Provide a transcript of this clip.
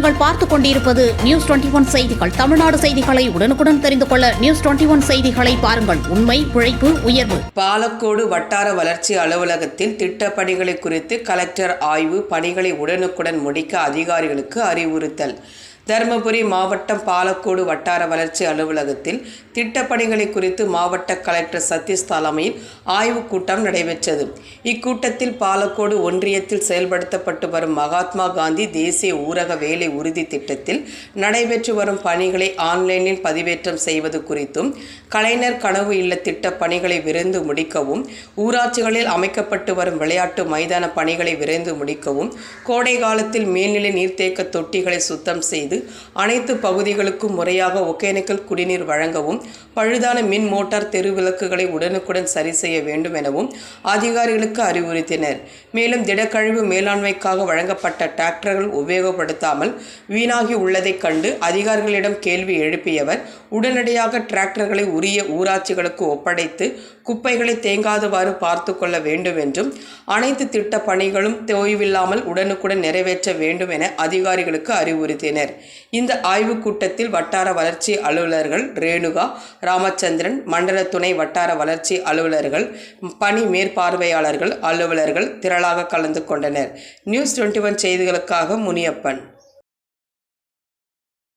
நீங்கள் பார்த்துக் கொண்டிருப்பது நியூஸ் 21 செய்திகள். தமிழ்நாடு செய்திகளை உடனுக்குடன் தெரிந்து கொள்ள நியூஸ் 21 செய்திகளை பாருங்கள். உண்மை, உழைப்பு, உயர்வு. பாலக்கோடு வட்டார வளர்ச்சி அலுவலகத்தில் திட்டப் பணிகளை குறித்து கலெக்டர் ஆய்வு. பணிகளை உடனுக்குடன் முடிக்க அதிகாரிகளுக்கு அறிவுறுத்தல். தருமபுரி மாவட்டம் பாலக்கோடு வட்டார வளர்ச்சி அலுவலகத்தில் திட்டப்பணிகளை குறித்து மாவட்ட கலெக்டர் சதீஷ் தலைமையில் ஆய்வுக் கூட்டம் நடைபெற்றது. இக்கூட்டத்தில் பாலக்கோடு ஒன்றியத்தில் செயல்படுத்தப்பட்டு வரும் மகாத்மா காந்தி தேசிய ஊரக வேலை உறுதி திட்டத்தில் நடைபெற்று வரும் பணிகளை ஆன்லைனில் பதிவேற்றம் செய்வது குறித்தும், கலைஞர் கனவு இல்ல திட்ட பணிகளை விரைந்து முடிக்கவும், ஊராட்சிகளில் அமைக்கப்பட்டு வரும் விளையாட்டு மைதான பணிகளை விரைந்து முடிக்கவும், கோடை காலத்தில் மேல்நிலை நீர்த்தேக்க தொட்டிகளை சுத்தம் செய்து அனைத்து பகுதிகளுக்கும் முறையாக ஒகேனக்கல் குடிநீர் வழங்கவும், பழுதான மின் மோட்டார் தெருவிளக்குகளை உடனுக்குடன் சரி செய்ய வேண்டும் எனவும் அதிகாரிகளுக்கு அறிவுறுத்தினர். மேலும் திடக்கழிவு மேலாண்மைக்காக வழங்கப்பட்ட டிராக்டர்கள் உபயோகப்படுத்தாமல் வீணாகி உள்ளதைக் கண்டு அதிகாரிகளிடம் கேள்வி எழுப்பியவர், உடனடியாக டிராக்டர்களை உரிய ஊராட்சிகளுக்கு ஒப்படைத்து குப்பைகளை தேங்காதவாறு பார்த்து கொள்ள வேண்டும் என்றும், அனைத்து திட்ட பணிகளும் தொய்வில்லாமல் உடனுக்குடன் நிறைவேற்ற வேண்டும் என அதிகாரிகளுக்கு அறிவுறுத்தினர். இந்த ஆய்வுக் கூட்டத்தில் வட்டார வளர்ச்சி அலுவலர்கள் ரேணுகா, ராமச்சந்திரன், மண்டல துணை வட்டார வளர்ச்சி அலுவலர்கள், பணி மேற்பார்வையாளர்கள், அலுவலர்கள் திரளாக கலந்து கொண்டனர். நியூஸ் 21 செய்திகளுக்காக முனியப்பன்.